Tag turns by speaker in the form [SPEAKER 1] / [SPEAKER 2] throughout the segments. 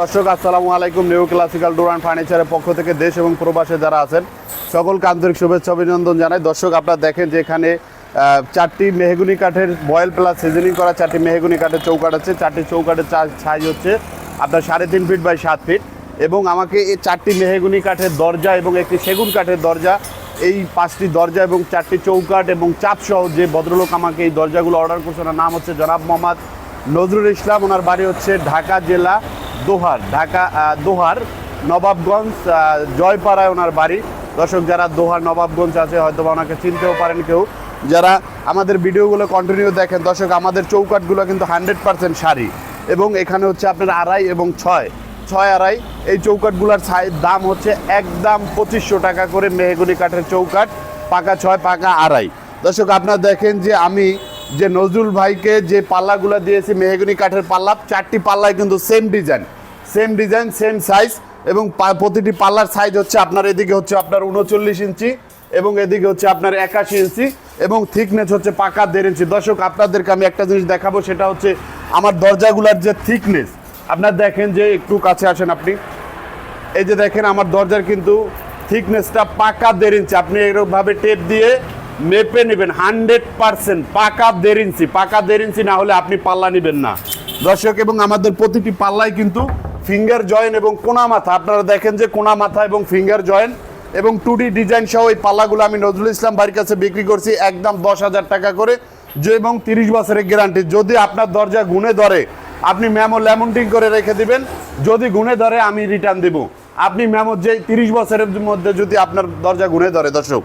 [SPEAKER 1] দর্শক আসসালামু আলাইকুম। নিউ ক্লাসিক্যাল ডোর অ্যান্ড ফার্নিচারের পক্ষ থেকে দেশ এবং প্রবাসে যারা আছেন সকলকে আন্তরিক শুভেচ্ছা অভিনন্দন জানাই। দর্শক আপনারা দেখেন যে এখানে চারটি মেহগুনি কাঠের বয়েল প্লাস সিজনিং করা চারটি মেহগুনি কাঠের চৌকাঠ আছে। চারটি চৌকাঠের সাইজ হচ্ছে আপনার 3.5 ফিট বাই 7 ফিট এবং আমাকে এই চারটি মেহগুনি কাঠের দরজা এবং একটি সেগুন কাঠের দরজা, এই 5টি দরজা এবং 4টি চৌকাঠ এবং চাপসহ যে ভদ্রলোক আমাকে এই দরজাগুলো অর্ডার করছে ওনার নাম হচ্ছে জনাব মোহাম্মদ নজরুল ইসলাম। ওনার বাড়ি হচ্ছে ঢাকা জেলা দোহার নবাবগঞ্জ জয়পাড়ায় ওনার বাড়ি। দর্শক যারা দোহার নবাবগঞ্জ আছে হয়তো বা ওনাকে চিনতেও পারেন কেউ, যারা আমাদের ভিডিওগুলো কন্টিনিউ দেখেন। দর্শক আমাদের চৌকাঠগুলো কিন্তু 100% শাড়ি এবং এখানে হচ্ছে আপনার 2.5 এবং 6.5 এই চৌকাঠগুলোর দাম হচ্ছে একদম 2500 টাকা করে। মেহগুনি কাঠের চৌকাঠ পাকা 6 পাকা 2.5। দর্শক আপনারা দেখেন যে আমি যে নজরুল ভাইকে যে পাল্লাগুলো দিয়েছি মেহগুনি কাঠের পাল্লা, 4টি পাল্লায় কিন্তু সেম ডিজাইন সেম সাইজ এবং প্রতিটি পাল্লার সাইজ হচ্ছে আপনার এদিকে হচ্ছে আপনার 39 ইঞ্চি এবং এদিকে হচ্ছে আপনার 81 ইঞ্চি এবং থিকনেস হচ্ছে পাকা 1.5 ইঞ্চি। দর্শক আপনাদেরকে আমি একটা জিনিস দেখাবো, সেটা হচ্ছে আমার দরজাগুলোর যে থিকনেস। আপনারা দেখেন যে একটু কাছে আসেন আপনি, এই যে দেখেন আমার দরজার কিন্তু থিকনেসটা পাকা 1.5 ইঞ্চি। আপনি এরকমভাবে টেপ দিয়ে মেপে নেবেন 100% পাকা 1.5 ইঞ্চি। পাকা 1.5 ইঞ্চি না হলে আপনি পাল্লা নেবেন না দর্শক। এবং আমাদের প্রতিটি পাল্লায় কিন্তু ফিঙ্গার জয়েন্ট এবং কোনা মাথা, আপনারা দেখেন যে কোনা মাথা এবং ফিঙ্গার জয়েন্ট এবং 2D ডিজাইন সহ এই পাল্লাগুলো আমি নজরুল ইসলাম ভাইয়ের কাছে বিক্রি করছি একদম 10,000 টাকা করে এবং 30 বছরের গ্যারান্টি। যদি আপনার দরজা গুনে ধরে আপনি মেমো ল্যামন্টিং করে রেখে দিবেন, যদি গুনে ধরে আমি রিটার্ন দিব। আপনি মেমো যে 30 বছরের মধ্যে যদি আপনার দরজা গুনে ধরে। দর্শক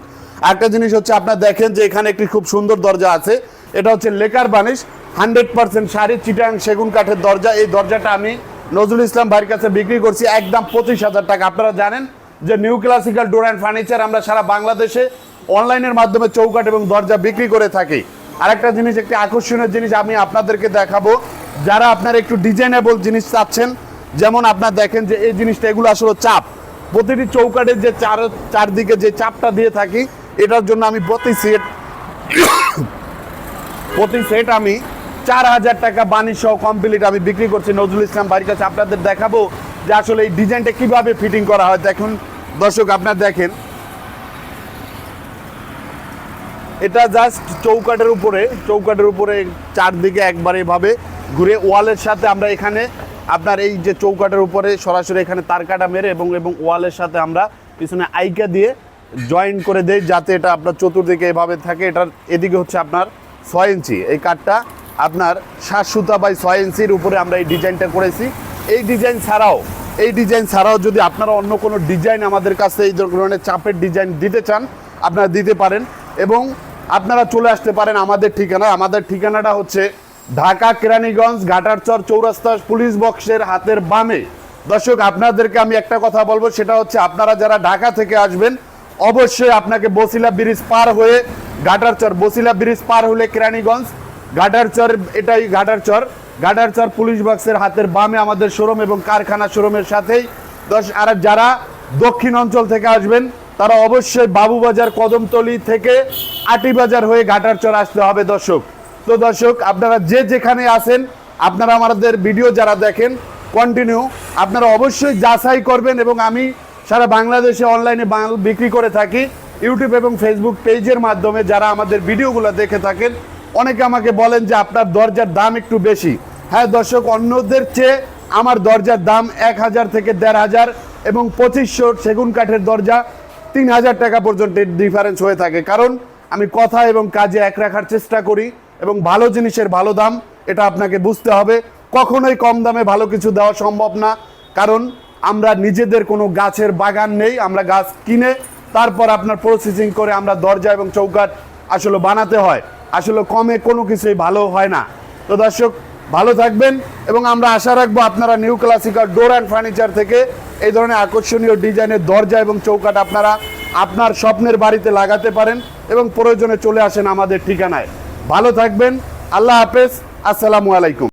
[SPEAKER 1] একটা জিনিস হচ্ছে আপনারা দেখেন যে এখানে একটি খুব সুন্দর দরজা আছে, এটা হচ্ছে লেকার বানিশ 100% শাড়ি চিটাং সেগুন কাঠের দরজা। এই দরজাটা আমি নজরুল ইসলাম ভাইয়ের কাছে বিক্রি করছি একদম 25,000 টাকা। আপনারা জানেন যে new classical door and furniture আমরা সারা বাংলাদেশে অনলাইনের মাধ্যমে চৌকাঠ এবং দরজা বিক্রি করে থাকি। আরেকটা জিনিস, একটি আকর্ষণীয় জিনিস আমি আপনাদেরকে দেখাবো, যারা আপনার একটু ডিজাইনেবল জিনিস চাচ্ছেন, যেমন আপনারা দেখেন যে এই জিনিসটা এগুলো আসলে চাপ, প্রতিটি চৌকাঠের যে চারদিকে যে চাপটা দিয়ে থাকি এটার জন্য আমি প্রতি সেট আমি 4,000 টাকা বানিশ সহ কমপ্লিট আমি বিক্রি করছি নজরুল ইসলাম ভাইয়ের কাছে। আপনাদের দেখাবো যে আসলে এই ডিজাইনটা কিভাবে ফিটিং করা হয়। দেখুন দর্শক আপনারা দেখেন, এটা জাস্ট চৌকাঠের উপরে চারদিকে একবার এভাবে ঘুরে ওয়ালের সাথে আমরা এখানে আপনার এই যে চৌকাঠের উপরে সরাসরি এখানে তার কাটা মেরে এবং ওয়ালের সাথে আমরা পিছনে আইকা দিয়ে জয়েন করে দেই যাতে এটা আপনার চতুর্দিকে এভাবে থাকে। এটার এদিকে হচ্ছে আপনার 6 ইঞ্চি, এই কাঠটা আপনার 7 সুতা বাই 6 ইঞ্চির উপরে আমরা এই ডিজাইনটা করেছি। এই ডিজাইন ছাড়াও যদি আপনারা অন্য কোনো ডিজাইন আমাদের কাছে এই ধরনের চাপের ডিজাইন দিতে চান আপনারা দিতে পারেন এবং আপনারা চলে আসতে পারেন আমাদের ঠিকানাটা হচ্ছে ঢাকা কেরানীগঞ্জ ঘাটারচর চৌরাস্তা পুলিশ বক্সের হাতের বামে। দর্শক আপনাদেরকে আমি একটা কথা বলবো, সেটা হচ্ছে আপনারা যারা ঢাকা থেকে আসবেন অবশ্যই আপনাকে বসিলা ব্রিজ পার হয়ে বসিলা ব্রিজ পার হলে কেরানীগঞ্জ ঘাটারচর, এটাই ঘাটারচর পুলিশ বক্সের হাতের বামে আমাদের শোরুম এবং কারখানা শোরুমের সাথেই। আর যারা দক্ষিণ অঞ্চল থেকে আসবেন তারা অবশ্যই বাবুবাজার কদমতলি থেকে আটিবাজার হয়ে ঘাটারচর আসতে হবে দর্শক। তো দর্শক আপনারা যে যেখানে আছেন আপনারা আমাদের ভিডিও যারা দেখেন কন্টিনিউ আপনারা অবশ্যই যাচাই করবেন এবং আমি সারা বাংলাদেশে অনলাইনে বিক্রি করে থাকি ইউটিউব এবং ফেসবুক পেজের মাধ্যমে। যারা আমাদের ভিডিওগুলো দেখে থাকেন অনেকে আমাকে বলেন যে আপনার দরজার দাম একটু বেশি। হ্যাঁ দর্শক, অন্যদের চেয়ে আমার দরজার দাম 1,000 থেকে 1,500 এবং 2500 সেগুন কাঠের দরজা 3,000 টাকা পর্যন্ত ডিফারেন্স হয়ে থাকে, কারণ আমি কথা এবং কাজে এক রাখার চেষ্টা করি এবং ভালো জিনিসের ভালো দাম এটা আপনাকে বুঝতে হবে। কখনোই কম দামে ভালো কিছু দেওয়া সম্ভব না, কারণ আমরা নিজেদের কোনো গাছের বাগান নেই। আমরা গাছ কিনে তারপর আপনার প্রসেসিং করে আমরা দরজা এবং চৌকাঠ আসলে বানাতে হয়, আসলে কমে কোনো কিছুই ভালো হয় না। তো দর্শক ভালো থাকবেন এবং আমরা আশা রাখবো আপনারা new classical door and furniture থেকে এই ধরনের আকর্ষণীয় ডিজাইনের দরজা এবং চৌকাঠ আপনারা আপনার স্বপ্নের বাড়িতে লাগাতে পারেন এবং প্রয়োজনে চলে আসেন আমাদের ঠিকানায়। ভালো থাকবেন, আল্লাহ হাফেজ, আসসালামু আলাইকুম।